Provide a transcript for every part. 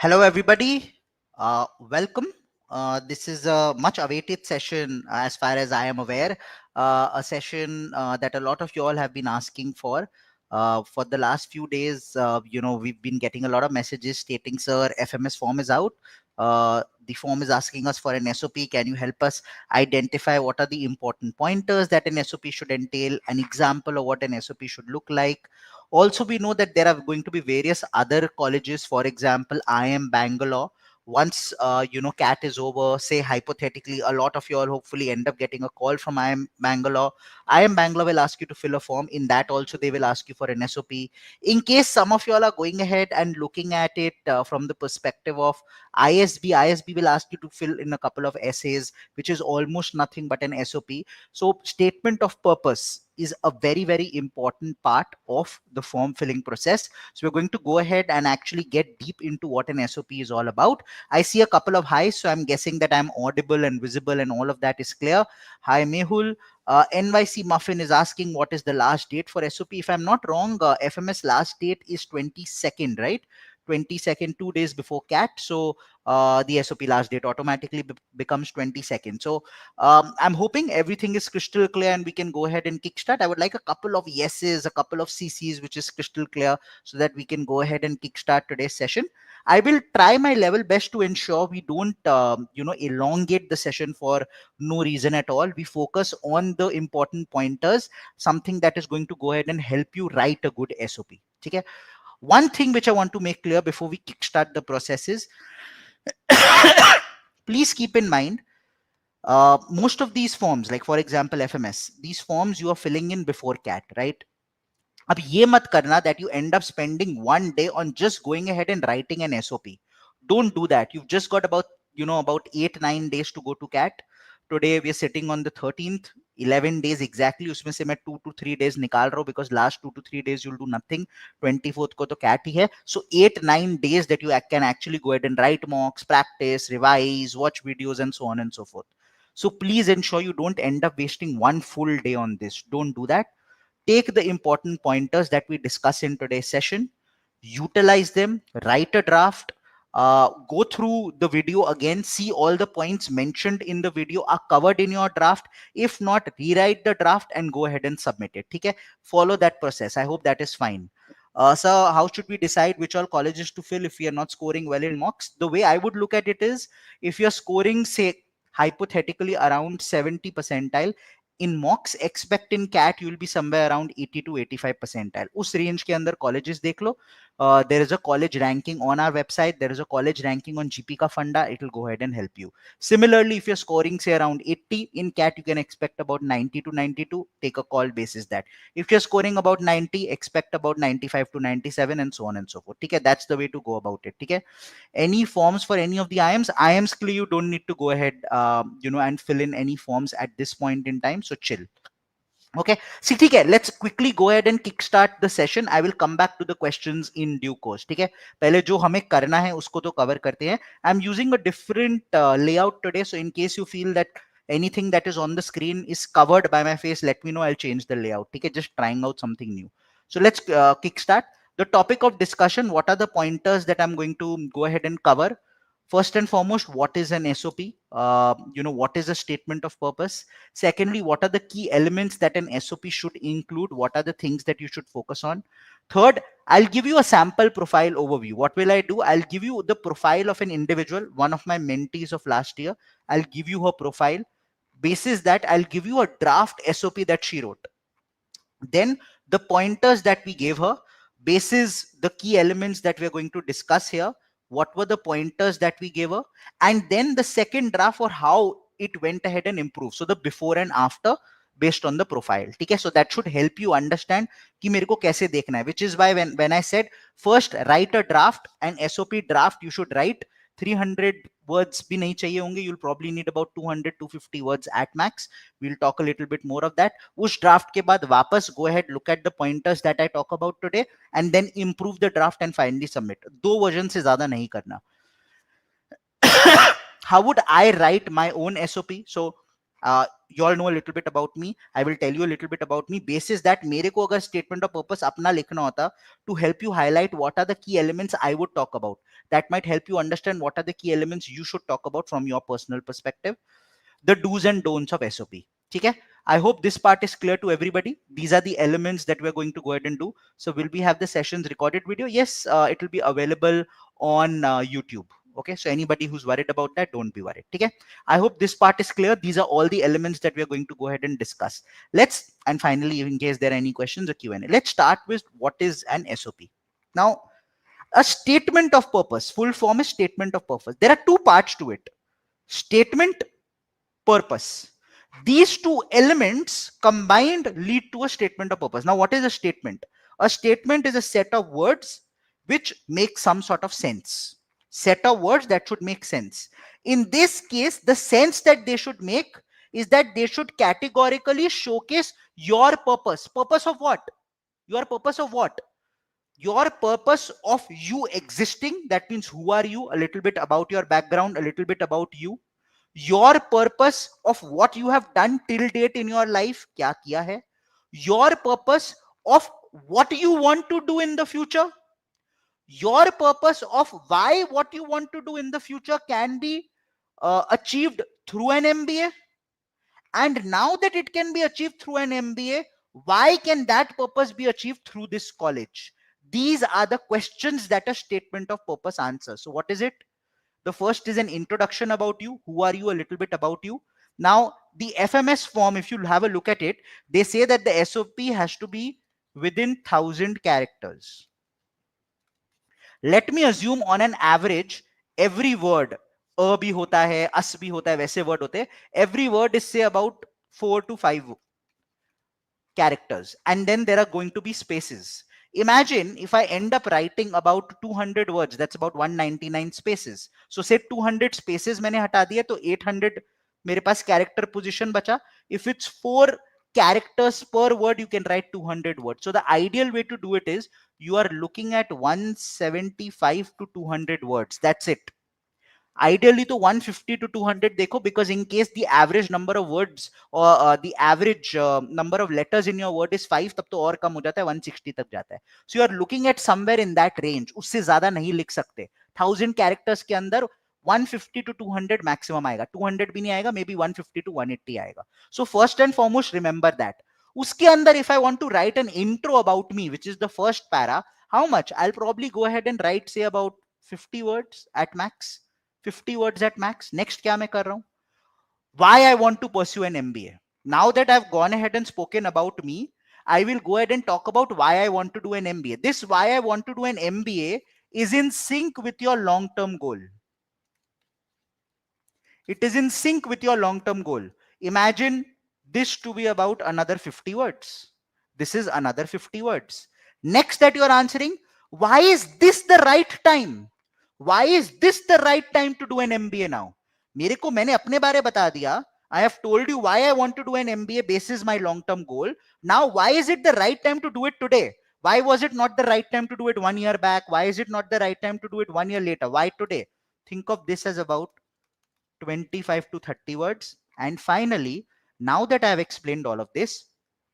Hello, everybody. Welcome. This is a much awaited session, as far as I am aware. A session that a lot of you all have been asking for. For the last few days, we've been getting a lot of messages stating, "Sir, FMS form is out. The form is asking us for an SOP. Can you help us identify what are the important pointers that an SOP should entail? An example of what an SOP should look like." Also, we know that there are going to be various other colleges, for example, IIM Bangalore. Once CAT is over, say hypothetically, a lot of you all hopefully end up getting a call from IIM Bangalore. IIM Bangalore will ask you to fill a form. In that also, they will ask you for an SOP. In case some of you all are going ahead and looking at it from the perspective of ISB will ask you to fill in a couple of essays, which is almost nothing but an SOP. So statement of purpose is a very, very important part of the form filling process. So we're going to go ahead and actually get deep into what an SOP is all about. I see a couple of highs, so I'm guessing that I'm audible and visible and all of that is clear. Hi, Mehul. NYC Muffin is asking what is the last date for SOP. If I'm not wrong, FMS last date is 22nd, right? 22nd, 2 days before CAT. So the SOP last date automatically becomes 22nd. So I'm hoping everything is crystal clear and we can go ahead and kickstart. I would like a couple of yeses, a couple of CCs, which is crystal clear, so that we can go ahead and kickstart today's session. I will try my level best to ensure we don't, elongate the session for no reason at all. We focus on the important pointers, something that is going to go ahead and help you write a good SOP. Okay. One thing which I want to make clear before we kickstart the process is, please keep in mind, most of these forms, like for example FMS, these forms you are filling in before CAT, right? अब ये मत करना that you end up spending one day on just going ahead and writing an SOP. Don't do that. You've just got about 8-9 days to go to CAT. Today we are sitting on the 13th. 11 days exactly. उसमें से मैं 2 to 3 days निकाल रहा हूँ because last 2 to 3 days you'll do nothing. 24th को तो CAT ही है. So 8-9 days that you can actually go ahead and write mocks, practice, revise, watch videos, and so on and so forth. So please ensure you don't end up wasting one full day on this. Don't do that. Take the important pointers that we discuss in today's session, utilize them, write a draft, go through the video again, see all the points mentioned in the video are covered in your draft. If not, rewrite the draft and go ahead and submit it. Okay? Follow that process. I hope that is fine. So how should we decide which all colleges to fill if we are not scoring well in mocks? The way I would look at it is, if you're scoring, say, hypothetically around 70 percentile, in mocks expect in CAT you will be somewhere around 80 to 85 percentile. उस range के अंदर colleges देख लो. There is a college ranking on our website. There is a college ranking on GP ka Funda. It will go ahead and help you. Similarly, if you're scoring say around 80 in CAT, you can expect about 90 to 92. Take a call basis that. If you're scoring about 90, expect about 95 to 97 and so on and so forth. Okay, that's the way to go about it. Okay. Any forms for any of the IIMs clearly you don't need to go ahead and fill in any forms at this point in time, so chill. Okay, see, ठीक है, let's quickly go ahead and kickstart the session. I will come back to the questions in due course. ठीक है, पहले जो हमें करना है उसको तो cover करते हैं. I'm using a different layout today, so in case you feel that anything that is on the screen is covered by my face, let me know. I'll change the layout. ठीक है, just trying out something new. So let's kickstart. The topic of discussion, what are the pointers that I'm going to go ahead and cover? First and foremost, what is an SOP? What is a statement of purpose? Secondly, what are the key elements that an SOP should include? What are the things that you should focus on? Third, I'll give you a sample profile overview. What will I do? I'll give you the profile of an individual, one of my mentees of last year. I'll give you her profile. Basis that, I'll give you a draft SOP that she wrote. Then the pointers that we gave her, basis the key elements that we're going to discuss here, what were the pointers that we gave her, and then the second draft for how it went ahead and improved. So the before and after based on the profile. Okay, so that should help you understand कि मेरे को कैसे देखना है, which is why when I said first write a draft, and SOP draft you should write 300 words भी नहीं चाहिए होंगे. You'll probably need about 200-250 words at max. We'll talk a little bit more of that. उस draft के बाद वापस go ahead, look at the pointers that I talk about today, and then improve the draft and finally submit. 2 version से ज़्यादा नहीं करना. How would I write my own SOP? So You all know a little bit about me. I will tell you a little bit about me. Basis that मेरे को अगर statement of purpose अपना लिखना होता to help you highlight what are the key elements I would talk about. That might help you understand what are the key elements you should talk about from your personal perspective. The do's and don'ts of SOP. Okay? I hope this part is clear to everybody. These are the elements that we're going to go ahead and do. So will we have the sessions recorded video? Yes, it will be available on YouTube. Okay, so anybody who's worried about that, don't be worried. Okay, I hope this part is clear. These are all the elements that we're going to go ahead and discuss. And finally, in case there are any questions or Q&A, let's start with what is an SOP. Now, a statement of purpose, full form is statement of purpose. There are two parts to it. Statement, purpose. These two elements combined lead to a statement of purpose. Now, what is a statement? A statement is a set of words which make some sort of sense. Set of words that should make sense. In this case, the sense that they should make is that they should categorically showcase your purpose. Purpose of what? Your purpose of what? Your purpose of you existing. That means who are you? A little bit about your background, a little bit about you. Your purpose of what you have done till date in your life, kya kiya hai? Your purpose of what you want to do in the future. Your purpose of why what you want to do in the future can be achieved through an MBA. And now that it can be achieved through an MBA, why can that purpose be achieved through this college? These are the questions that a statement of purpose answers. So what is it? The first is an introduction about you. Who are you? A little bit about you. Now, the FMS form, if you have a look at it, they say that the SOP has to be within 1,000 characters. Let me assume on an average, every word, bhi hota hai, as bhi hota hai, वैसे word होते हैं. Every word is say about 4 to 5 characters, and then there are going to be spaces. Imagine if I end up writing about 200 words, that's about 199 spaces. So say 200 spaces मैंने हटा दिए, तो 800 मेरे पास character position बचा. If it's 4 characters per word, you can write 200 words. So the ideal way to do it is you are looking at 175 to 200 words. That's it. Ideally to 150 to 200 dekho, because in case the average number of words or the average number of letters in your word is 5, tab to aur kam ho jata hai, 160 tak jata hai. So you are looking at somewhere in that range. Usse zyada nahi likh sakte. 1,000 characters ke andar 150 to 200 maximum आएगा. 200 भी नहीं आएगा, maybe 150 to 180 आएगा. So first and foremost, remember that. उसके अंदर if I want to write an intro about me, which is the first para, how much? I'll probably go ahead and write say about 50 words at max. 50 words at max. Next क्या मैं कर रहा हूँ? Why I want to pursue an MBA. Now that I've gone ahead and spoken about me, I will go ahead and talk about why I want to do an MBA. This why I want to do an MBA is in sync with your long-term goal. It is in sync with your long-term goal. Imagine this to be about another 50 words. This is another 50 words. Next that you are answering, why is this the right time? Why is this the right time to do an MBA now? मेरे को मैंने अपने बारे बता दिया. I have told you why I want to do an MBA basis my long-term goal. Now, why is it the right time to do it today? Why was it not the right time to do it 1 year back? Why is it not the right time to do it 1 year later? Why today? Think of this as about 25 to 30 words. And finally, now that I have explained all of this,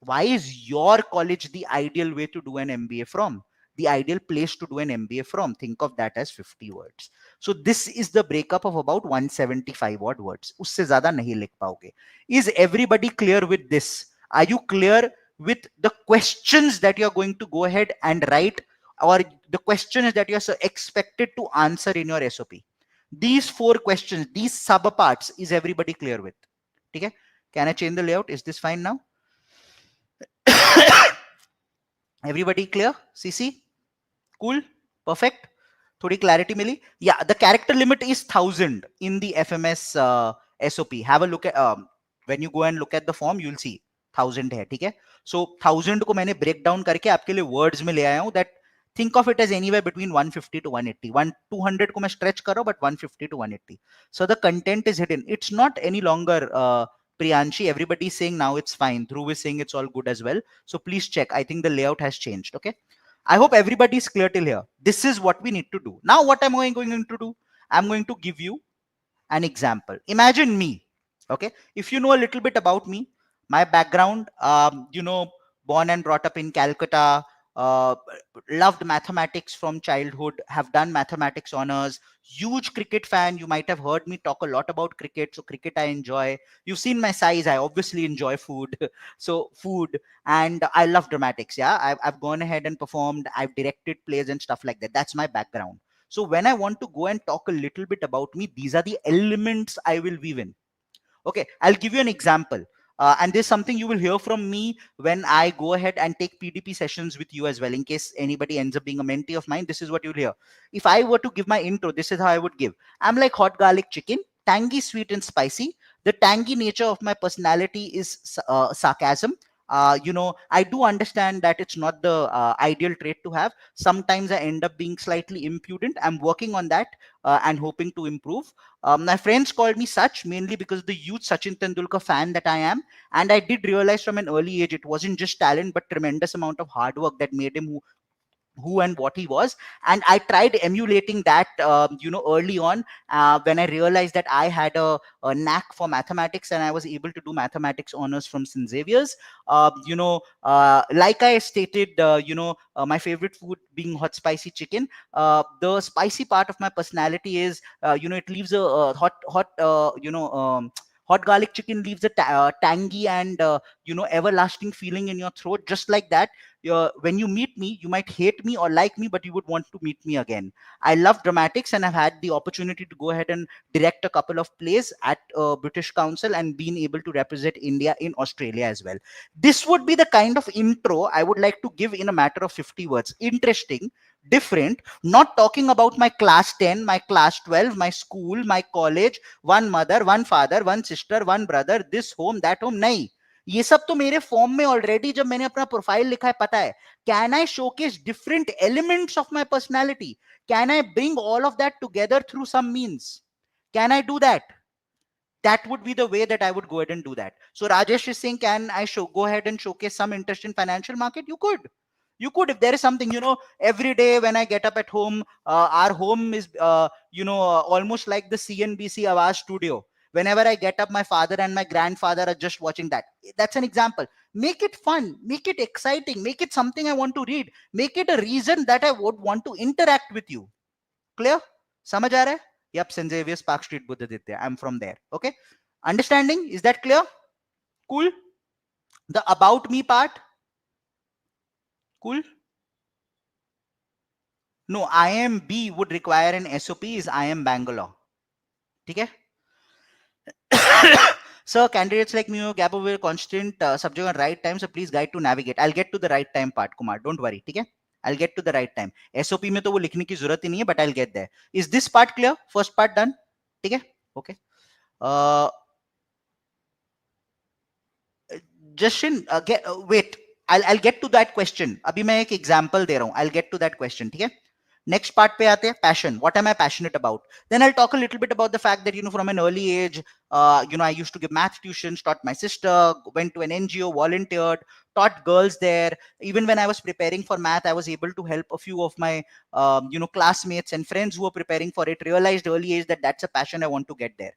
why is your college the ideal way to do an MBA from? The ideal place to do an MBA from? Think of that as 50 words. So this is the breakup of about 175 odd words. Usse zyada nahi likh paoge. Is everybody clear with this? Are you clear with the questions that you're going to go ahead and write, or the questions that you're expected to answer in your SOP? These 4 questions, these subparts, is everybody clear with? Okay? Can I change the layout? Is this fine now? Everybody clear? CC? Cool? Perfect? Thodi clarity mili? Yeah, the character limit is 1,000 in the FMS SOP. Have a look at, when you go and look at the form, you'll see 1,000 hai, ठीक है? So 1,000 को मैंने break down करके आपके लिए words में ले आया हूँ, that think of it as anywhere between 150 to 180. 200 को मैं stretch कर रहा हूँ, but 150 to 180. So the content is hidden. It's not any longer Priyanshi. Everybody is saying now it's fine. Dhruv is saying it's all good as well. So please check. I think the layout has changed. Okay. I hope everybody is clear till here. This is what we need to do. Now what am I going to do? I'm going to give you an example. Imagine me. Okay, if you know a little bit about me, my background, born and brought up in Calcutta, uh, loved mathematics from childhood, have done mathematics honors, huge cricket fan. You might have heard me talk a lot about cricket, so cricket I enjoy. You've seen my size, I obviously enjoy food. So food, and I love dramatics. Yeah, I've gone ahead and performed, I've directed plays and stuff like that. That's my background. So when I want to go and talk a little bit about me, these are the elements I will weave in. Okay, I'll give you an example. And this is something you will hear from me when I go ahead and take PDP sessions with you as well. In case anybody ends up being a mentee of mine, this is what you'll hear. If I were to give my intro, this is how I would give. I'm like hot garlic chicken, tangy, sweet, and spicy. The tangy nature of my personality is sarcasm. I do understand that it's not the ideal trait to have. Sometimes I end up being slightly impudent. I'm working on that and hoping to improve. My friends called me such mainly because of the huge Sachin Tendulkar fan that I am. And I did realize from an early age it wasn't just talent, but tremendous amount of hard work that made him who and what he was. And I tried emulating that early on when I realized that I had a knack for mathematics, and I was able to do mathematics honors from St Xavier's. Like I stated, my favorite food being hot spicy chicken. The spicy part of my personality is it leaves a hot garlic chicken leaves a tangy and everlasting feeling in your throat, just like that. When you meet me, you might hate me or like me, but you would want to meet me again. I love dramatics, and I've had the opportunity to go ahead and direct a couple of plays at British Council and been able to represent India in Australia as well. This would be the kind of intro I would like to give in a matter of 50 words. Interesting, different, not talking about my class 10, my class 12, my school, my college, one mother, one father, one sister, one brother, this home, that home. नहीं, ये सब तो मेरे form में already जब मैंने अपना profile लिखा है पता है. Can I showcase different elements of my personality? Can I bring all of that together through some means? Can I do that? That would be the way that I would go ahead and do that. So Rajesh is saying, can I go ahead and showcase some interest in financial market? You could. You could, if there is something, every day when I get up at home, our home is, almost like the CNBC Awaz studio. Whenever I get up, my father and my grandfather are just watching that. That's an example. Make it fun, make it exciting, make it something I want to read, make it a reason that I would want to interact with you. Clear? समझ आ रहा है? Yep, St. Xavier's Park Street Buddhaditya. I'm from there. Okay. Understanding? Is that clear? Cool. The about me part? Cool. No, IMB would require an SOP is IIM Bangalore. Okay. Sir, candidates like me gap over constant subject on right time, so please guide to navigate. I'll get to the right time part, Kumar. Don't worry. Okay. I'll get to the right time. SOP में तो वो लिखने की जरूरत ही नहीं है, but I'll get there. Is this part clear? First part done? Okay. Okay. Justin, wait. I'll get to that question. अभी मैं एक example दे रहा हूँ. I'll get to that question. ठीक है? Next part पे आते हैं, passion. What am I passionate about? Then I'll talk a little bit about the fact that, from an early age, I used to give math tuitions, taught my sister, went to an NGO, volunteered, taught girls there. Even when I was preparing for math, I was able to help a few of my, classmates and friends who were preparing for it, realized early age that that's a passion I want to get there.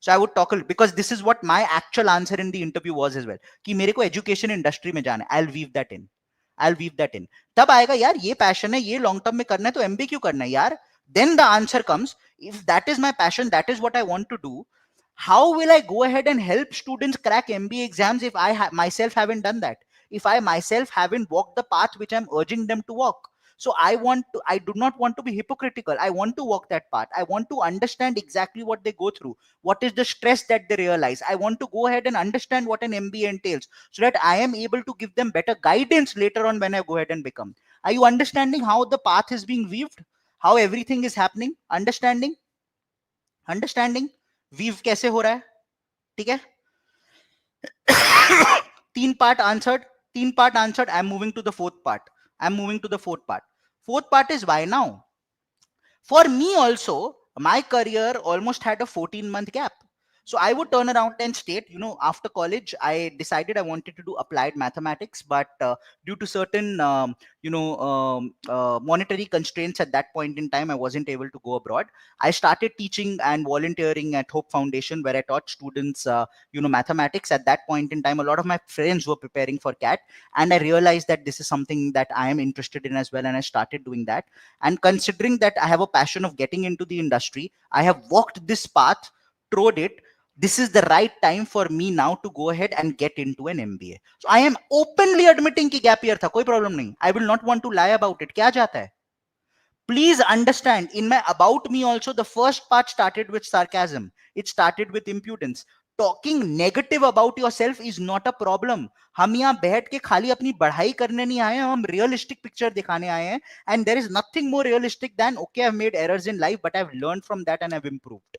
So I would talk a little, because this is what my actual answer in the interview was as well. कि मेरे को education industry में जाना है. I'll weave that in. I'll weave that in. तब आएगा यार ये passion है, ये long term में करना है तो MBA क्यों करना है यार? Then the answer comes, if that is my passion, that is what I want to do, how will I go ahead and help students crack MBA exams if I myself haven't done that? If I myself haven't walked the path which I'm urging them to walk? So I do not want to be hypocritical. I want to walk that path. I want to understand exactly what they go through. What is the stress that they realize? I want to go ahead and understand what an MBA entails so that I am able to give them better guidance later on when I go ahead and become. Are you understanding how the path is being weaved? How everything is happening? Understanding? Understanding? Weave कैसे हो रहा है? ठीक है? तीन part answered. I'm moving to the fourth part. Fourth part is why now? For me also, my career almost had a 14-month gap. So I would turn around and state, after college, I decided I wanted to do applied mathematics, but due to certain, monetary constraints at that point in time, I wasn't able to go abroad. I started teaching and volunteering at Hope Foundation, where I taught students, mathematics. At that point in time, a lot of my friends were preparing for CAT, and I realized that this is something that I am interested in as well, and I started doing that. And considering that I have a passion of getting into the industry, I have walked this path, trod it. This is the right time for me now to go ahead and get into an MBA. So I am openly admitting कि gap year था, कोई problem नहीं. I will not want to lie about it. क्या जाता है? Please understand, in my about me also, the first part started with sarcasm. It started with impudence. Talking negative about yourself is not a problem. हम यहाँ बैठ के खाली अपनी बढ़ाई करने नहीं आए हैं, हम realistic picture दिखाने आए हैं. And there is nothing more realistic than, okay, I've made errors in life, but I've learned from that and I've improved.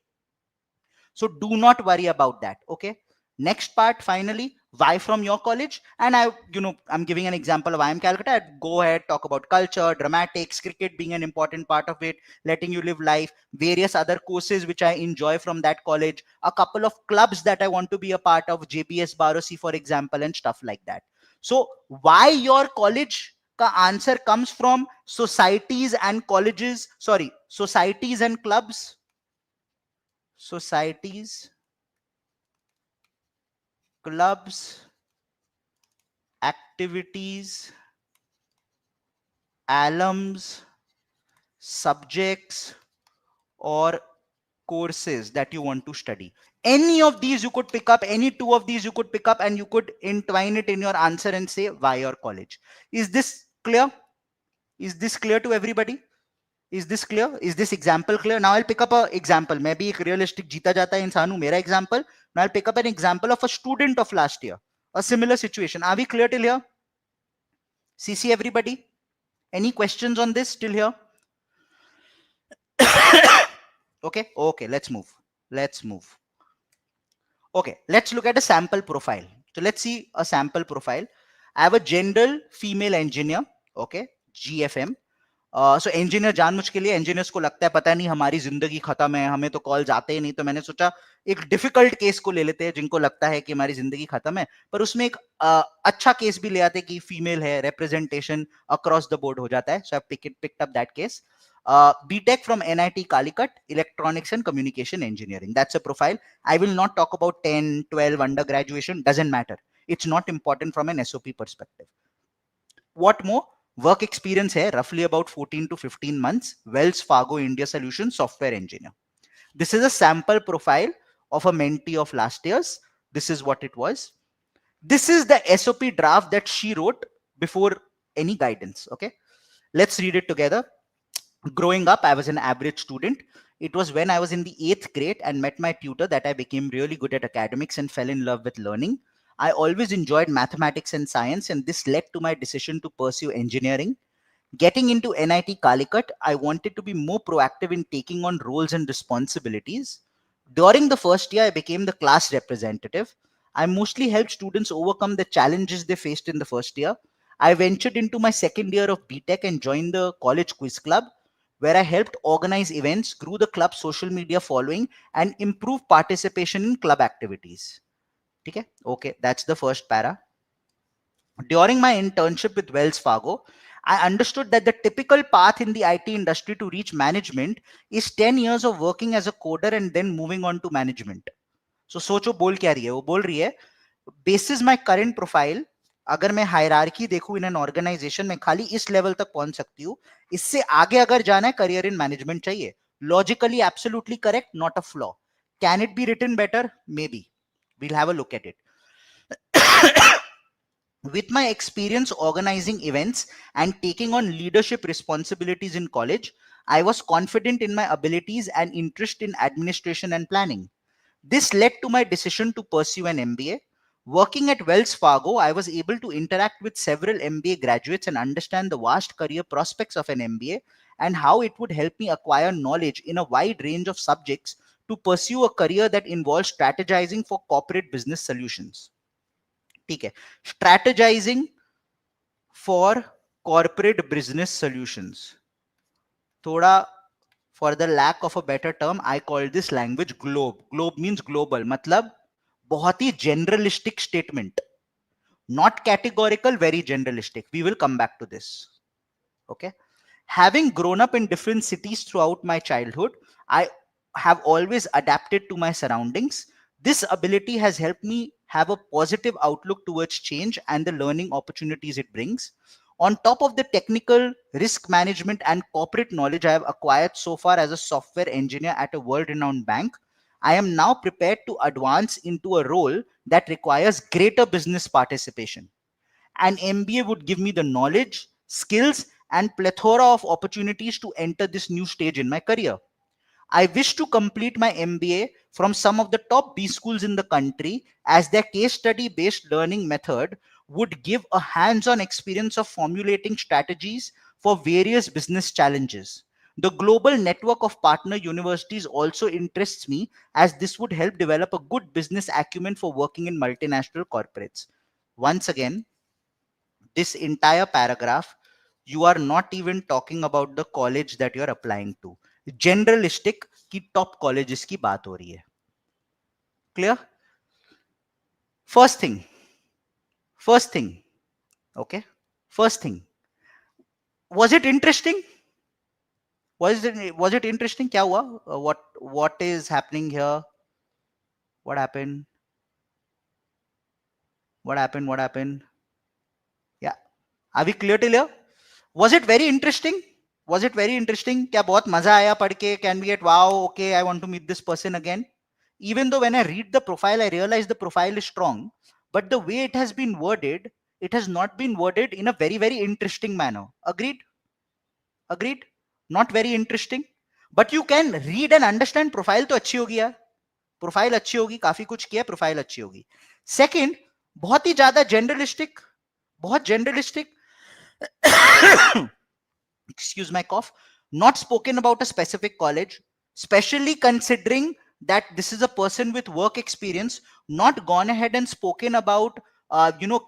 So do not worry about that. Okay. Next part, finally, why from your college? And I'm giving an example of IIM Calcutta. I'd go ahead, talk about culture, dramatics, cricket being an important part of it, letting you live life, various other courses which I enjoy from that college, a couple of clubs that I want to be a part of, JBS Barosi, for example, and stuff like that. So why your college? Ka answer comes from societies and colleges, societies and clubs, societies, clubs, activities, alums, subjects, or courses that you want to study. Any of these you could pick up, any two of these you could pick up, and you could entwine it in your answer and say why your college. Is this clear? Is this clear to everybody? Is this clear? Is this example clear? Now I'll pick up an example. Maybe a realistic जीता जाता है इंसान हूं, मेरा example. Now I'll pick up an example of a student of last year. A similar situation. Are we clear till here? CC everybody? Any questions on this till here? Okay, let's move. Okay, let's look at a sample profile. So let's see a sample profile. I have a general female engineer, okay, GFM. So engineer जानबूझ के लिए engineers को लगता है पता नहीं हमारी जिंदगी खत्म है, हमें तो कॉल जाते ही नहीं, तो मैंने सोचा एक डिफिकल्ट केस को ले लेते हैं जिनको लगता है कि हमारी जिंदगी खत्म है, पर उसमें एक अच्छा केस भी ले आते कि फीमेल है, रिप्रेजेंटेशन अक्रॉस द बोर्ड हो जाता है. So I picked up that case. BTech from NIT Calicut, Electronics and Communication Engineering. That's a profile. I will not talk about 10, 12 undergraduation. Doesn't matter. It's not important from an SOP perspective. What more? Work experience है roughly about 14 to 15 months. Wells Fargo India Solutions software engineer. This is a sample profile of a mentee of last year's. This is what it was. This is the SOP draft that she wrote before any guidance. Okay, let's read it together. Growing up, I was an average student. It was when I was in the 8th grade and met my tutor that I became really good at academics and fell in love with learning. I always enjoyed mathematics and science, and this led to my decision to pursue engineering. Getting into NIT Calicut, I wanted to be more proactive in taking on roles and responsibilities. During the first year, I became the class representative. I mostly helped students overcome the challenges they faced in the first year. I ventured into my second year of BTech and joined the college quiz club, where I helped organize events, grew the club's social media following, and improve participation in club activities. Okay, that's the first para. During my internship with Wells Fargo, I understood that the typical path in the IT industry to reach management is 10 years of working as a coder and then moving on to management. So सोचो बोल क्या रही है? वो बोल रही है, basis my current profile, अगर मैं हायरार्की देखूं इन एन ऑर्गेनाइजेशन में खाली इस लेवल तक पहुंच सकती हूँ, इससे आगे अगर जाना है करियर इन मैनेजमेंट चाहिए. Logically absolutely correct, not a flaw. Can it be written better? Maybe. We'll have a look at it. With my experience organizing events and taking on leadership responsibilities in college, I was confident in my abilities and interest in administration and planning. This led to my decision to pursue an MBA. Working at Wells Fargo, I was able to interact with several MBA graduates and understand the vast career prospects of an MBA and how it would help me acquire knowledge in a wide range of subjects to pursue a career that involves strategizing for corporate business solutions. ठीक है, strategizing for corporate business solutions. थोड़ा For the lack of a better term, I call this language globe. Globe means global. मतलब बहुत ही generalistic statement. Not categorical, very generalistic. We will come back to this. Okay. Having grown up in different cities throughout my childhood, I have always adapted to my surroundings. This ability has helped me have a positive outlook towards change and the learning opportunities it brings. On top of the technical, risk management, and corporate knowledge I have acquired so far as a software engineer at a world renowned bank, I am now prepared to advance into a role that requires greater business participation. An MBA would give me the knowledge, skills, and plethora of opportunities to enter this new stage in my career. I wish to complete my MBA from some of the top B schools in the country, as their case study based learning method would give a hands on experience of formulating strategies for various business challenges. The global network of partner universities also interests me, as this would help develop a good business acumen for working in multinational corporates. Once again, this entire paragraph, you are not even talking about the college that you are applying to. Generalistic की top colleges की बात हो रही है. Clear? First thing, okay? First thing, was it interesting? Was it interesting? क्या हुआ? What is happening here? What happened? What happened? Yeah. Are we clear till here? Was it very interesting? Was it very interesting? क्या बहुत मजा आया पढ़ के? Can we get wow? Okay, I want to meet this person again. Even though when I read the profile, I realize the profile is strong, but the way it has been worded, it has not been worded in a very, very interesting manner. Agreed? Agreed? Not very interesting. But you can read and understand profile तो अच्छी होगी यार. Profile अच्छी होगी, काफी कुछ किया, profile अच्छी होगी. Second, बहुत ही ज्यादा generalistic, बहुत generalistic. Excuse my cough. Not spoken about a specific college, especially considering that this is a person with work experience, not gone ahead and spoken about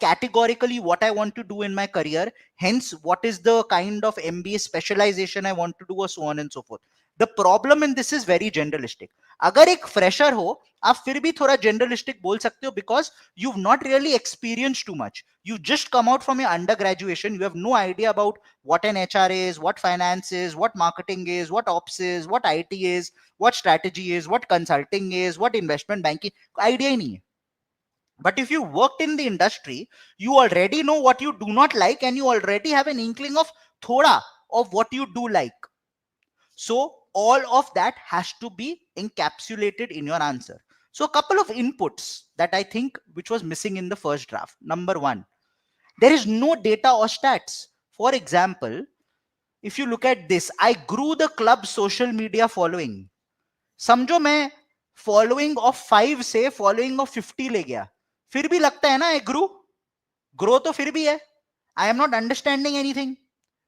categorically what I want to do in my career, hence what is the kind of MBA specialization I want to do, or so on and so forth. The problem in this is very generalistic. अगर एक fresher हो, आप फिर भी थोड़ा generalistic बोल सकते हो, because you've not really experienced too much. You just come out from your undergraduation, you have no idea about what an HR is, what finance is, what marketing is, what ops is, what IT is, what strategy is, what consulting is, what investment banking, idea ही नहीं है. But if you worked in the industry, you already know what you do not like, and you already have an inkling of thoda of what you do like. So all of that has to be encapsulated in your answer. So a couple of inputs that I think which was missing in the first draft. Number one, there is no data or stats. For example, if you look at this, I grew the club social media following. समझो मैं following of 5 से following of 50 ले गया, फिर भी लगता है ना I grew. Grow तो फिर भी है. I am not understanding anything.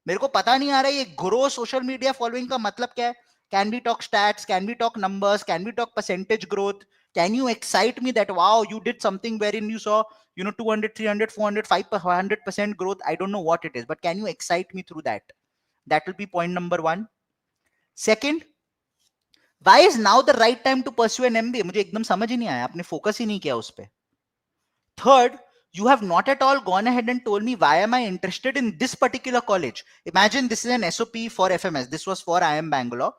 मेरे को पता नहीं आ रहा है ये grow social media following का मतलब क्या है. Can we talk stats? Can we talk numbers? Can we talk percentage growth? Can you excite me that wow, you did something wherein you saw 200, 300, 400, 500% growth? I don't know what it is, but can you excite me through that? That will be point number one. Second, why is now the right time to pursue an MBA? मुझे एकदम समझ ही नहीं आया, आपने focus ही नहीं किया उस पे. Third, you have not at all gone ahead and told me why am I interested in this particular college. Imagine this is an SOP for FMS. This was for IIM Bangalore.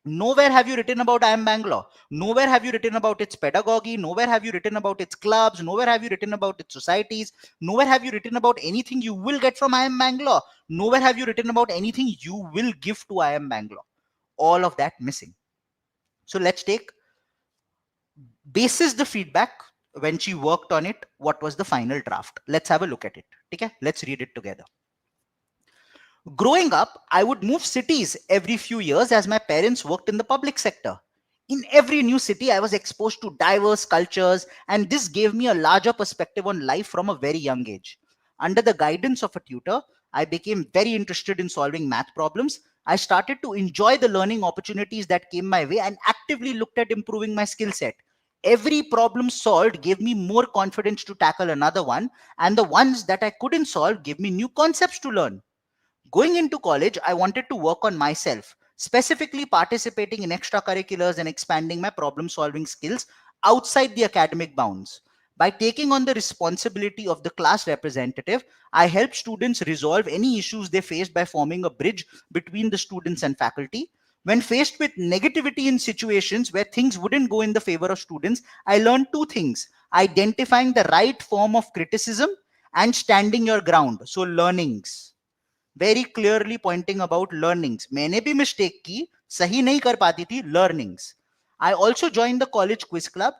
Nowhere have you written about IIM Bangalore. Nowhere have you written about its pedagogy. Nowhere have you written about its clubs. Nowhere have you written about its societies. Nowhere have you written about anything you will get from IIM Bangalore. Nowhere have you written about anything you will give to IIM Bangalore. All of that missing. So let's take basis the feedback when she worked on it. What was the final draft? Let's have a look at it. Okay, let's read it together. Growing up, I would move cities every few years as my parents worked in the public sector. In every new city, I was exposed to diverse cultures, and this gave me a larger perspective on life from a very young age. Under the guidance of a tutor, I became very interested in solving math problems. I started to enjoy the learning opportunities that came my way and actively looked at improving my skill set. Every problem solved gave me more confidence to tackle another one, and the ones that I couldn't solve gave me new concepts to learn. Going into college, I wanted to work on myself, specifically participating in extracurriculars and expanding my problem solving skills outside the academic bounds. By taking on the responsibility of the class representative, I help students resolve any issues they faced by forming a bridge between the students and faculty. When faced with negativity in situations where things wouldn't go in the favor of students, I learned two things: identifying the right form of criticism and standing your ground. So, learnings. Very clearly pointing about learnings. मैंने भी mistake की, सही नहीं कर पाती थी, learnings. I also joined the college quiz club,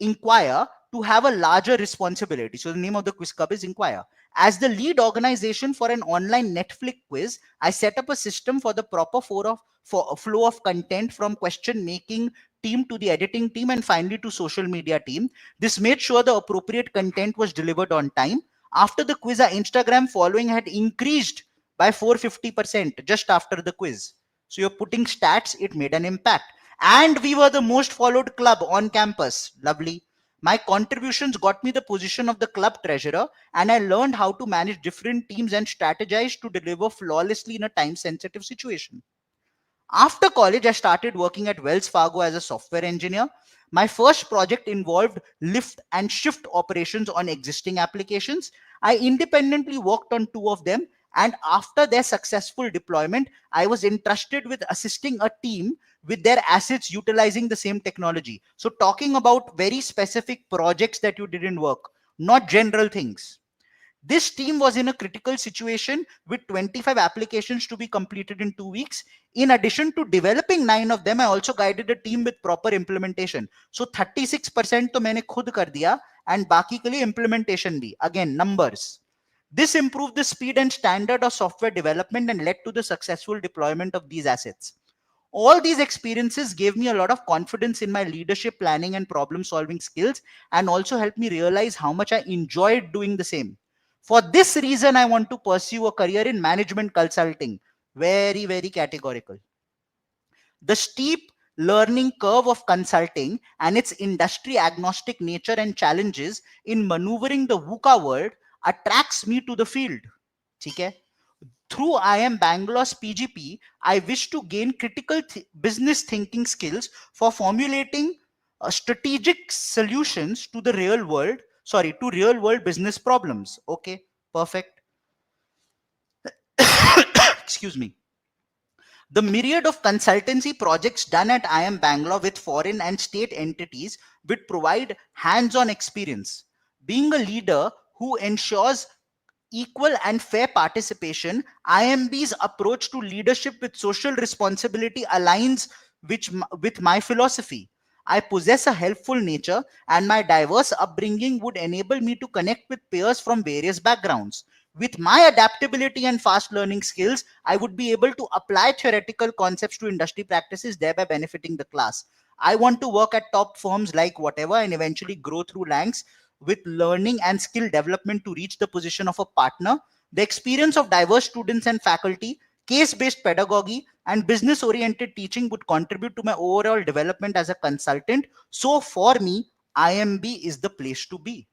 Inquire, to have a larger responsibility. So the name of the quiz club is Inquire. As the lead organization for an online Netflix quiz, I set up a system for the proper flow of content from question making team to the editing team and finally to social media team. This made sure the appropriate content was delivered on time. After the quiz, our Instagram following had increased by 450% just after the quiz. So you're putting stats, it made an impact. And we were the most followed club on campus. Lovely. My contributions got me the position of the club treasurer, and I learned how to manage different teams and strategize to deliver flawlessly in a time sensitive situation. After college, I started working at Wells Fargo as a software engineer. My first project involved lift and shift operations on existing applications. I independently worked on two of them, and after their successful deployment, I was entrusted with assisting a team with their assets utilizing the same technology. So, talking about very specific projects that you didn't work, not general things. This team was in a critical situation with 25 applications to be completed in 2 weeks. In addition to developing 9 of them, I also guided a team with proper implementation. So 36% to मैंने खुद कर दिया and बाकी के लिए implementation भी. Again, numbers. This improved the speed and standard of software development and led to the successful deployment of these assets. All these experiences gave me a lot of confidence in my leadership, planning, and problem solving skills, and also helped me realize how much I enjoyed doing the same. For this reason, I want to pursue a career in management consulting. Very, very categorical. The steep learning curve of consulting and its industry agnostic nature and challenges in maneuvering the VUCA world attracts me to the field. Okay? Through IIM Bangalore's PGP, I wish to gain critical business thinking skills for formulating strategic solutions to the real world, to real world business problems. Okay, perfect. Excuse me. The myriad of consultancy projects done at IIM Bangalore with foreign and state entities would provide hands-on experience. Being a leader who ensures equal and fair participation, IMB's approach to leadership with social responsibility aligns with my philosophy. I possess a helpful nature, and my diverse upbringing would enable me to connect with peers from various backgrounds. With my adaptability and fast learning skills, I would be able to apply theoretical concepts to industry practices, thereby benefiting the class. I want to work at top firms like whatever and eventually grow through ranks with learning and skill development to reach the position of a partner. The experience of diverse students and faculty, case-based pedagogy, and business-oriented teaching would contribute to my overall development as a consultant. So for me, IMB is the place to be.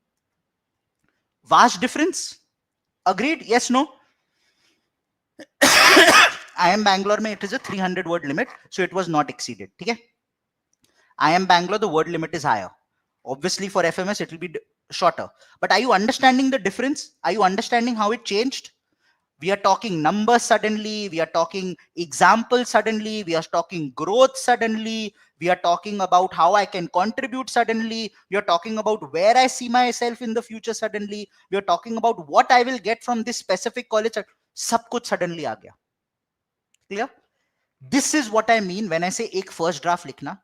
Vast difference? Agreed? Yes, no? IIM Bangalore, it is a 300 word limit, so it was not exceeded. Okay? IIM Bangalore, the word limit is higher. Obviously, for FMS, it will be shorter. But are you understanding the difference? Are you understanding how it changed? We are talking numbers suddenly. We are talking examples suddenly. We are talking growth suddenly. We are talking about how I can contribute suddenly. We are talking about where I see myself in the future suddenly. We are talking about what I will get from this specific college. Sab kuch suddenly aa gaya. Clear? This is what I mean when I say एक first draft लिखना.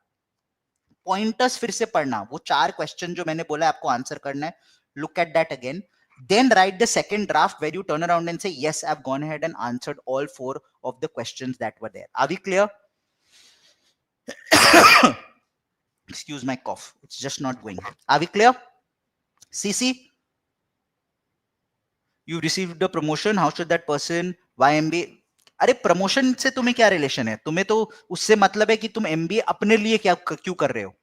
Pointers फिर से पढ़ना. वो 4 question जो मैंने बोला आपको आंसर करना है. Look at that again. Then write the second draft where you turn around and say, yes, I've gone ahead and answered all 4 of the questions that were there. Are we clear? Excuse my cough. It's just not going. Are we clear? CC? You received the promotion. How should that person YMBA? अरे promotion से तुम्हें क्या relation है? तुम्हें तो उससे मतलब है कि तुम MBA अपने लिए क्या क्यों कर रहे हो?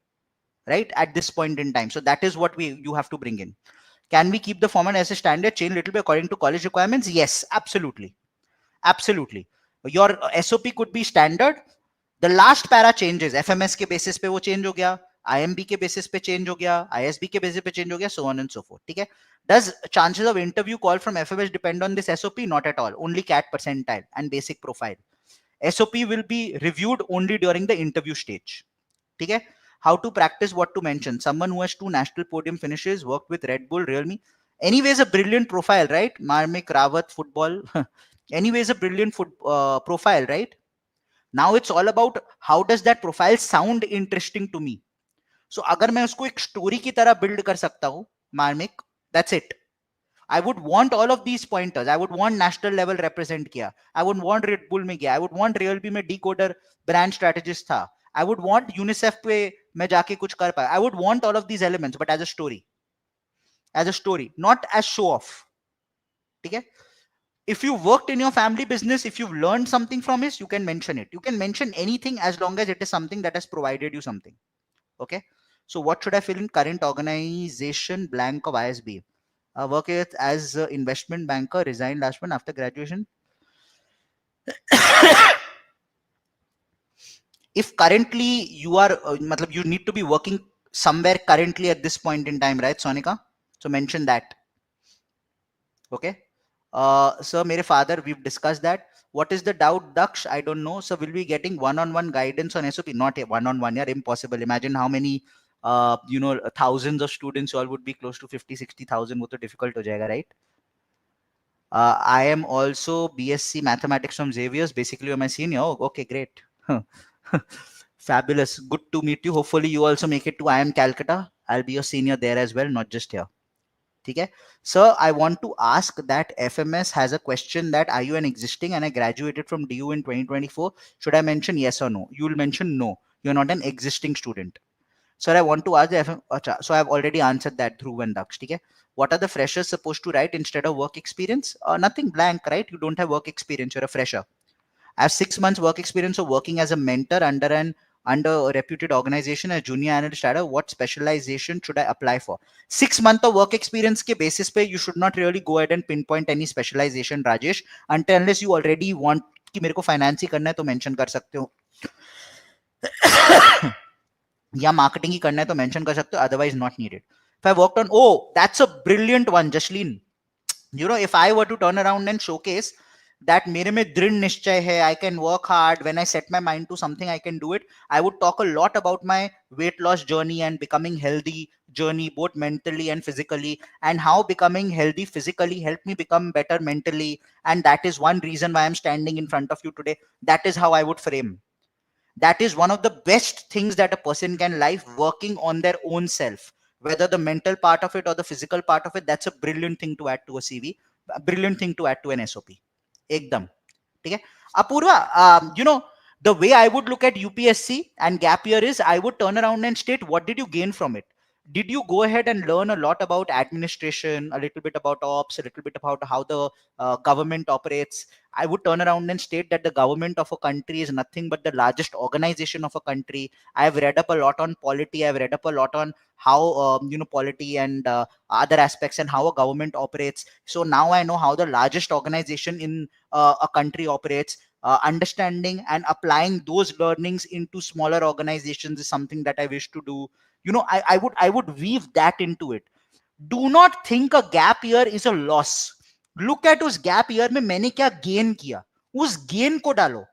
Right? At this point in time. So that is what you have to bring in. Can we keep the format as a standard, change little bit according to college requirements? Yes, absolutely. Absolutely. Your SOP could be standard. The last para changes. FMS के basis पे वो change हो गया, IMB के basis पे change हो गया, ISB के basis पे change हो गया, so on and so forth. ठीक है? Does chances of interview call from FMS depend on this SOP? Not at all. Only CAT percentile and basic profile. SOP will be reviewed only during the interview stage. ठीक है? How to practice, what to mention. Someone who has 2 national podium finishes, worked with Red Bull, Realme. Anyways, a brilliant profile, right? Marmik, Rawat, football. Anyways, a brilliant profile, right? Now it's all about how does that profile sound interesting to me. So अगर मैं उसको एक story की तरह build कर सकता हूँ, मार्मिक, that's it. I would want all of these pointers. I would want national level represent किया. I would want Red Bull में गया. I would want Realme में decoder brand strategist था. I would want UNICEF पे मैं जाके कुछ कर पाया. I would want all of these elements, but as a story, not as show off. ठीक है? If you worked in your family business, if you've learned something from it, you can mention it. You can mention anything as long as it is something that has provided you something. Okay. So what should I fill in? Current organization blank of ISB. Work as investment banker, resigned last month after graduation. If currently you are, you need to be working somewhere currently at this point in time, right, Sonika? So mention that. Okay. Sir, mere father, we've discussed that. What is the doubt, Daksh? I don't know. So we'll be getting one-on-one guidance on SOP. Not a one-on-one, yeah, impossible. Imagine how many, thousands of students all would be close to 50, 60,000. Wo to difficult ho jayega, right? I am also BSc Mathematics from Xavier's. Basically, you're my senior. Oh, okay, great. Fabulous. Good to meet you. Hopefully, you also make it to IIM Calcutta. I'll be your senior there as well, not just here. Okay. Sir, I want to ask that FMS has a question that are you an existing and I graduated from DU in 2024. Should I mention yes or no? You will mention no. You're not an existing student. Sir, I want to ask the FM. So I've already answered that through and Daksh. Okay. What are the freshers supposed to write instead of work experience? Nothing, blank, right? You don't have work experience. You're a fresher. I have 6 months work experience of working as a mentor under a reputed organization as junior analyst. What specialization should I apply for? 6 months of work experience ke basis pe you should not really go ahead and pinpoint any specialization, Rajesh, unless you already want कि मेरे को finance ही करना है तो mention कर सकते हो या मार्केटिंग ही करना है तो मेंशन कर सकते हो, otherwise not needed. If I worked on, oh, that's a brilliant one, Jasleen. You know, if I were to turn around and showcase that मेरे में दृढ़ निश्चय है, I can work hard, when I set my mind to something I can do it, I would talk a lot about my weight loss journey and becoming healthy journey, both mentally and physically, and how becoming healthy physically helped me become better mentally, and that is one reason why I'm standing in front of you today. That is how I would frame. That is one of the best things that a person can life, working on their own self, whether the mental part of it or the physical part of it. That's a brilliant thing to add to a CV, a brilliant thing to add to an SOP. Ekdam. Okay. Apurva, the way I would look at UPSC and gap year is I would turn around and state, what did you gain from it? Did you go ahead and learn a lot about administration, a little bit about ops, a little bit about how the government operates? I would turn around and state that the government of a country is nothing but the largest organization of a country. I've read up a lot on polity. I've read up a lot on how, polity and other aspects and how a government operates. So now I know how the largest organization in a country operates. Understanding and applying those learnings into smaller organizations is something that I wish to do. I would weave that into it. Do not think a gap year is a loss. Look at उस gap year में मैंने क्या gain किया, उस gain को डालो.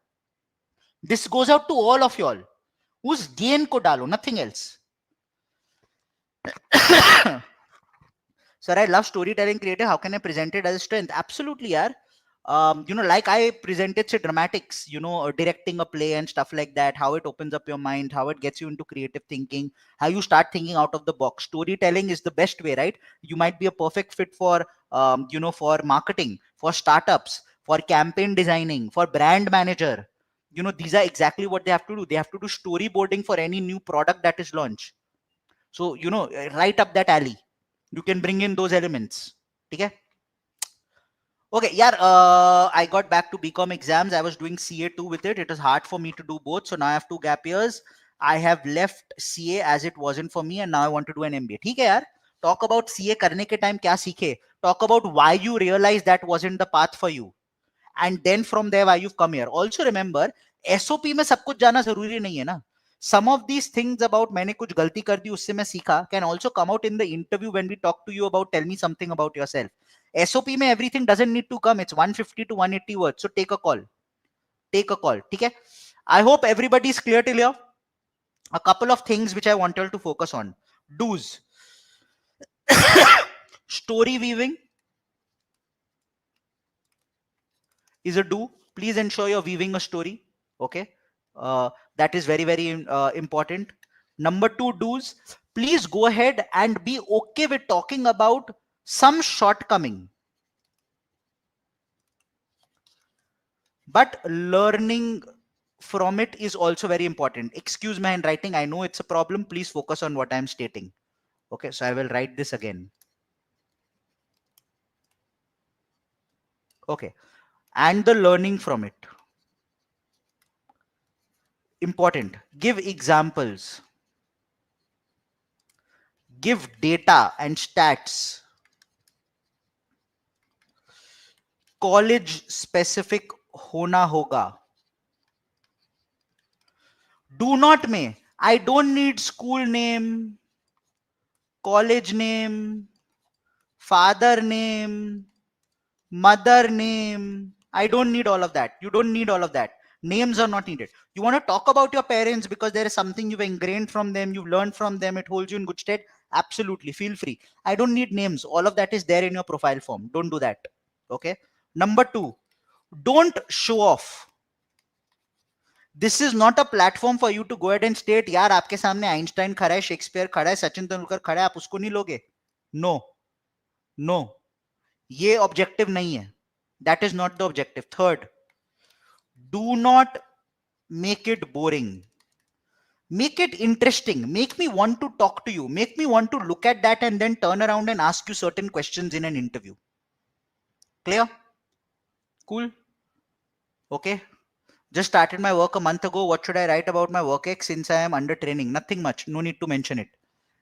This goes out to all of y'all. उस gain को डालो, nothing else. Sir, I love storytelling creative. How can I present it as a strength? Absolutely, yaar. Like I presented say dramatics, directing a play and stuff like that, how it opens up your mind, how it gets you into creative thinking, how you start thinking out of the box. Storytelling is the best way, right? You might be a perfect fit for, for marketing, for startups, for campaign designing, for brand manager. These are exactly what they have to do. They have to do storyboarding for any new product that is launched. So, right up that alley. You can bring in those elements. Okay. Okay, yeah, I got back to BCom exams. I was doing CA2 with it. It was hard for me to do both. So now I have 2 gap years. I have left CA as it wasn't for me and now I want to do an MBA. ठीक है यार, talk about CA करने के time क्या सीखे. Talk about why you realize that wasn't the path for you. and then from there why you've come here. Also remember, SOP में सब कुछ जाना जरूरी नहीं है ना. Some of these things about मैंने कुछ गलती कर दी उससे मैं सीखा can also come out in the interview when we talk to you about tell me something about yourself. SOP में everything doesn't need to come. It's 150 to 180 words. So take a call. Take a call. ठीक है? I hope everybody is clear till here. A couple of things which I wanted to focus on. Do's. Story weaving is a do. Please ensure you're weaving a story. Okay. That is very, very important. Number 2 do's. Please go ahead and be okay with talking about some shortcoming. But learning from it is also very important. Excuse my handwriting. I know it's a problem. Please focus on what I'm stating. Okay. So I will write this again. Okay. And the learning from it. Important. Give examples. Give data and stats. College specific hona hoga. Do not may. I don't need school name, college name, father name, mother name. I don't need all of that. You don't need all of that. Names are not needed. You want to talk about your parents because there is something you've ingrained from them, you've learned from them, it holds you in good stead. Absolutely, feel free. I don't need names. All of that is there in your profile form. Don't do that. Okay. Number 2, don't show off. This is not a platform for you to go ahead and state, यार आपके सामने Einstein खड़ा है, Shakespeare खड़ा है, सचिन तेंदुलकर खड़ा है, आप उसको नहीं लोगे. No. No. ये ऑब्जेक्टिव नहीं है. That is not the objective. Third, do not make it boring. Make it interesting. Make me want to talk to you. Make me want to look at that and then turn around and ask you certain questions in an interview. Clear? Cool? Okay. Just started my work a month ago. What should I write about my work ex since I am under training? Nothing much. No need to mention it.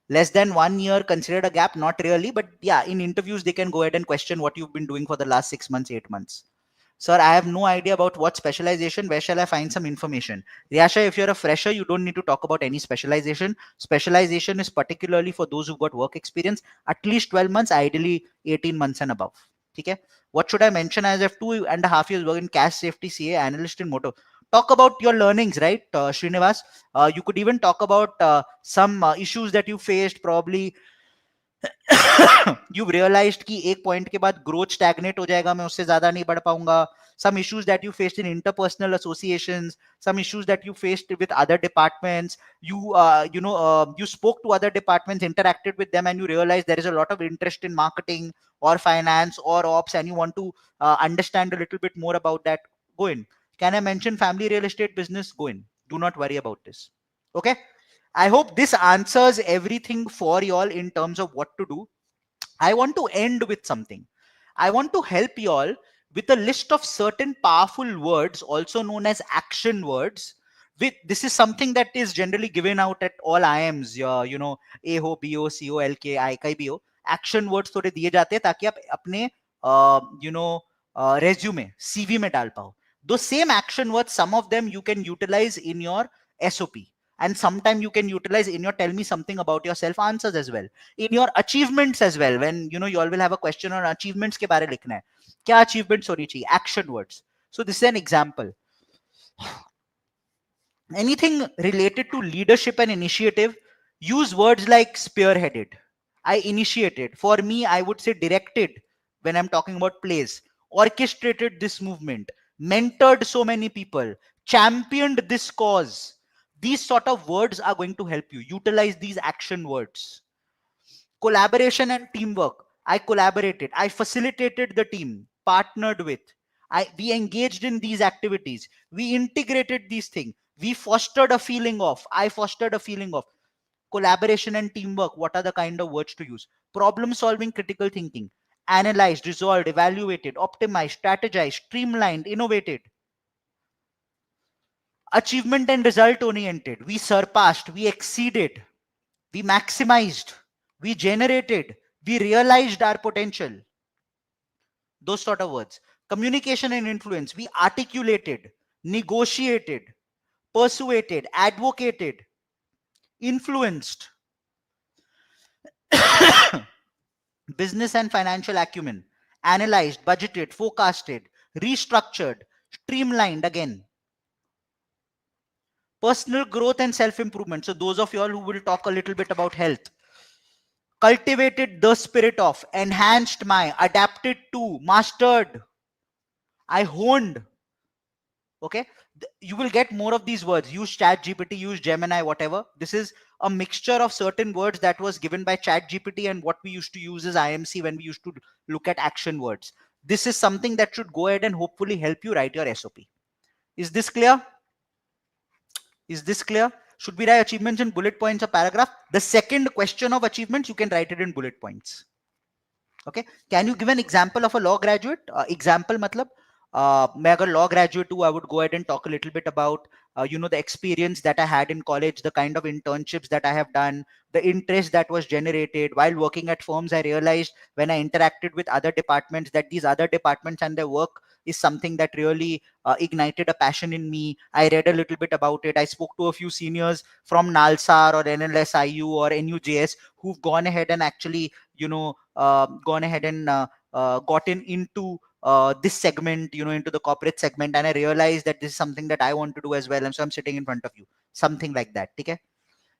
Less than 1 year considered a gap? Not really. But yeah, in interviews, they can go ahead and question what you've been doing for the last 6 months, 8 months. Sir, I have no idea about what specialization. Where shall I find some information? Riyasha, if you're a fresher, you don't need to talk about any specialization. Specialization is particularly for those who've got work experience, at least 12 months, ideally 18 months and above. Okay. What should I mention? As I have 2.5 years work in cash safety, CA, analyst in motor. Talk about your learnings, right, Srinivas? You could even talk about some issues that you faced, probably you've realized कि एक point के बाद growth stagnate हो जाएगा, मैं उससे ज़्यादा नहीं बढ़ पाऊंगा. Some issues that you faced in interpersonal associations, some issues that you faced with other departments. You spoke to other departments, interacted with them, and you realized there is a lot of interest in marketing or finance or ops, and you want to understand a little bit more about that. Go in. Can I mention family real estate business? Go in. Do not worry about this. Okay. I hope this answers everything for y'all in terms of what to do. I want to end with something. I want to help y'all with a list of certain powerful words, also known as action words. This is something that is generally given out at all IIMs, AHO, BO, CO, LK, IK, BO. Action words थोड़े दिए जाते हैं ताकि आप अपने resume, CV में डाल पाओ. Those same action words, some of them you can utilize in your SOP. And sometime you can utilize in your tell me something about yourself answers as well. In your achievements as well, when you all will have a question on achievements के बारे लिखना है. क्या achievements होनी चाहिए? Action words. So this is an example. Anything related to leadership and initiative, use words like spearheaded. I initiated. For me, I would say directed when I'm talking about plays. Orchestrated this movement. Mentored so many people. Championed this cause. These sort of words are going to help you. Utilize these action words. Collaboration and teamwork. I collaborated. I facilitated the team. Partnered with. We engaged in these activities. We integrated these things. We fostered a feeling of. I fostered a feeling of. Collaboration and teamwork. What are the kind of words to use? Problem solving, critical thinking. Analyzed, resolved, evaluated, optimized, strategized, streamlined, innovated. Achievement and result oriented. We surpassed, we exceeded, we maximized, we generated, we realized our potential. Those sort of words. Communication and influence. We articulated, negotiated, persuaded, advocated, influenced. Business and financial acumen. Analyzed, budgeted, forecasted, restructured, streamlined again. Personal growth and self-improvement. So those of you all who will talk a little bit about health. Cultivated the spirit of, enhanced my, adapted to, mastered, I honed. Okay, you will get more of these words. Use chat gpt, use Gemini, whatever. This is a mixture of certain words that was given by chat gpt and what we used to use as IMC when we used to look at action words. This is something that should go ahead and hopefully help you write your SOP. Is this clear? Is this clear? Should we write achievements in bullet points or paragraph? The second question of achievements, you can write it in bullet points. Okay, can you give an example of a law graduate? Example matlab मैं अगर law graduate हूँ, I would go ahead and talk a little bit about the experience that I had in college, the kind of internships that I have done, the interest that was generated while working at firms. I realized when I interacted with other departments that these other departments and their work is something that really ignited a passion in me. I read a little bit about it. I spoke to a few seniors from NALSAR or NLSIU or NUJS who've gone ahead and actually gone ahead and gotten into this segment, into the corporate segment, and I realized that this is something that I want to do as well, and so I'm sitting in front of you, something like that. Okay,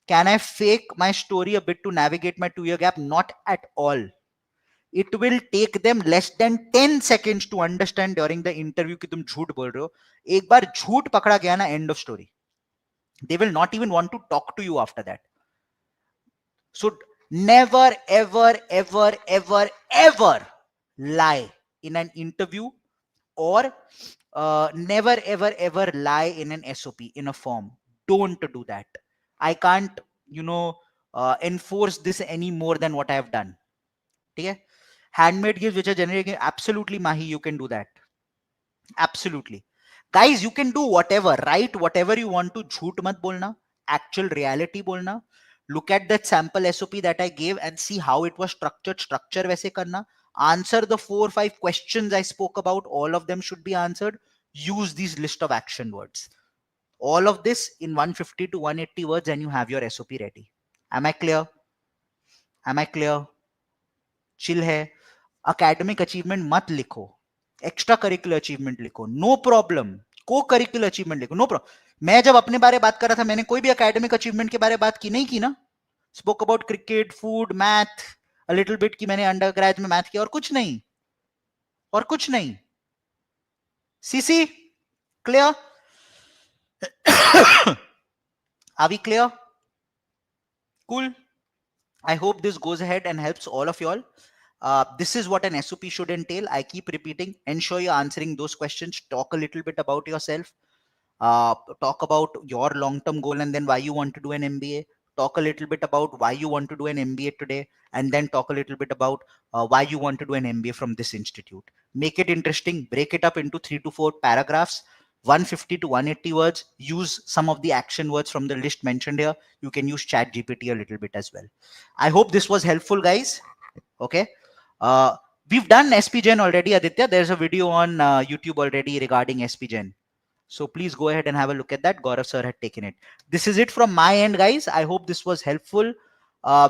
can I fake my story a bit to navigate my 2-year gap? Not at all. It will take them less than 10 seconds to understand during the interview कि तुम झूठ बोल रहे हो. एक बार झूठ पकड़ा गया ना, end of story. They will not even want to talk to you after that. So never, ever, ever, ever, ever lie in an interview, or never, ever, ever lie in an SOP, in a form. Don't do that. I can't, enforce this any more than what I have done. Okay? Handmade gifts which are generating, absolutely, Mahi, you can do that. Absolutely. Guys, you can do whatever, write whatever you want to. Jhoot mat bolna, actual reality bolna. Look at that sample SOP that I gave and see how it was structured. Structure वैसे करना. Answer the 4 or 5 questions I spoke about. All of them should be answered. Use these list of action words. All of this in 150 to 180 words and you have your SOP ready. Am I clear? Am I clear? Chill hai. Academic achievement mat likho. Extra curricular achievement लिखो, no problem. को curricular achievement लिखो, no problem. मैं जब अपने बारे बात कर रहा था, मैंने कोई भी एकेडमिक अचीवमेंट के बारे बात की नहीं की ना. Spoke about cricket, food, math, a little bit की मैंने अंडर ग्रेड में मैथ किया, और कुछ नहीं, और कुछ नहीं. CC clear? Are we clear? Cool. I hope this goes ahead and helps all of you all. This is what an SOP should entail. I keep repeating. Ensure you're answering those questions. Talk a little bit about yourself. Talk about your long-term goal and then why you want to do an MBA. Talk a little bit about why you want to do an MBA today, and then talk a little bit about why you want to do an MBA from this institute. Make it interesting. Break it up into 3 to 4 paragraphs. 150 to 180 words. Use some of the action words from the list mentioned here. You can use chat GPT a little bit as well. I hope this was helpful, guys. Okay. We've done SPGen already, Aditya. There's a video on YouTube already regarding SPGen. So please go ahead and have a look at that. Gaurav sir had taken it. This is it from my end, guys. I hope this was helpful.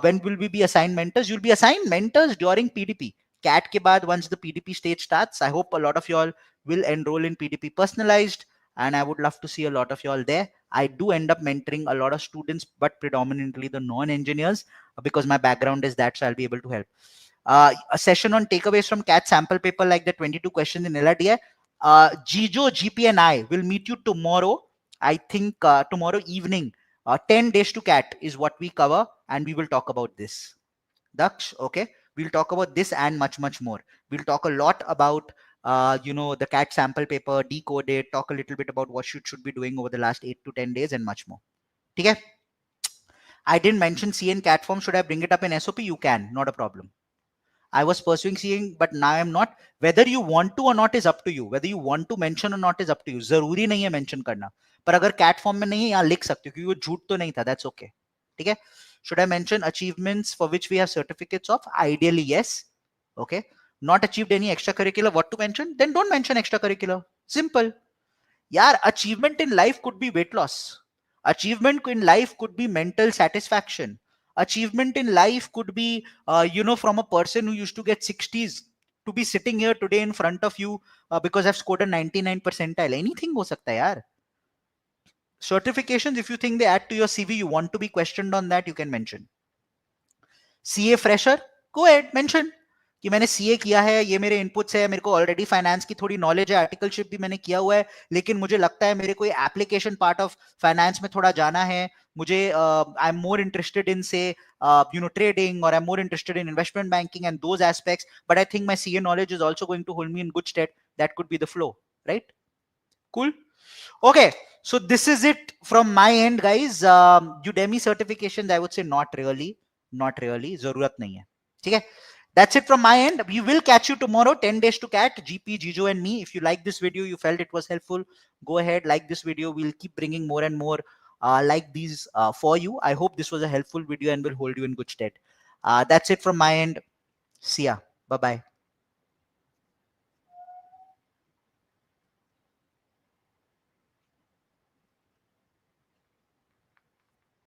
When will we be assigned mentors? You'll be assigned mentors during PDP. CAT ke baad, once the PDP stage starts, I hope a lot of y'all will enroll in PDP personalized, and I would love to see a lot of y'all there. I do end up mentoring a lot of students, but predominantly the non-engineers, because my background is that, so I'll be able to help. A session on takeaways from CAT sample paper, like the 22 questions in LRDI. Jijo, GP and I will meet you tomorrow. I think tomorrow evening. 10 days to CAT is what we cover, and we will talk about this. Daksh, okay? We'll talk about this and much, much more. We'll talk a lot about the CAT sample paper, decode it, talk a little bit about what should be doing over the last 8 to 10 days and much more. Okay? I didn't mention C and CAT form. Should I bring it up in SOP? You can, not a problem. I was pursuing seeing, but now I'm not. Whether you want to or not is up to you. Whether you want to mention or not is up to you. जरूरी नहीं है mention करना. पर अगर cat form में नहीं है, यहाँ लिख सकते हो क्योंकि वो झूठ तो नहीं था. That's okay. ठीक है? Should I mention achievements for which we have certificates of? Ideally, yes. Okay. not achieved any extracurricular, what to mention? Then don't mention extracurricular. Simple. Yeah, achievement in life could be weight loss. Achievement in life could be mental satisfaction. Achievement in life could be, from a person who used to get 60s to be sitting here today in front of you because I've scored a 99 percentile. Anything हो सकता है यार. Certifications, if you think they add to your CV, you want to be questioned on that, you can mention. CA fresher, go ahead, mention कि मैंने CA किया है, ये मेरे इनपुट्स है, मेरे को ऑलरेडी फाइनेंस की थोड़ी नॉलेज है, आर्टिकलशिप भी मैंने किया हुआ है, लेकिन मुझे लगता है मेरे को एप्लीकेशन पार्ट ऑफ फाइनेंस में थोड़ा जाना है, मुझे I am more interested in से trading, or I'm more interested in investment banking and those aspects, but I think my CA knowledge is also going to hold me in good stead. That could be the flow, right? Cool. Okay, so this is it from my end, guys. Udemy certifications, I would say not really. जरूरत नहीं है. ठीक है. That's it from my end. We will catch you tomorrow. 10 days to cat. GP, Jijo, and me. If you like this video, you felt it was helpful, go ahead, like this video. We'll keep bringing more and more like these for you. I hope this was a helpful video and will hold you in good stead. That's it from my end. See ya. Bye bye.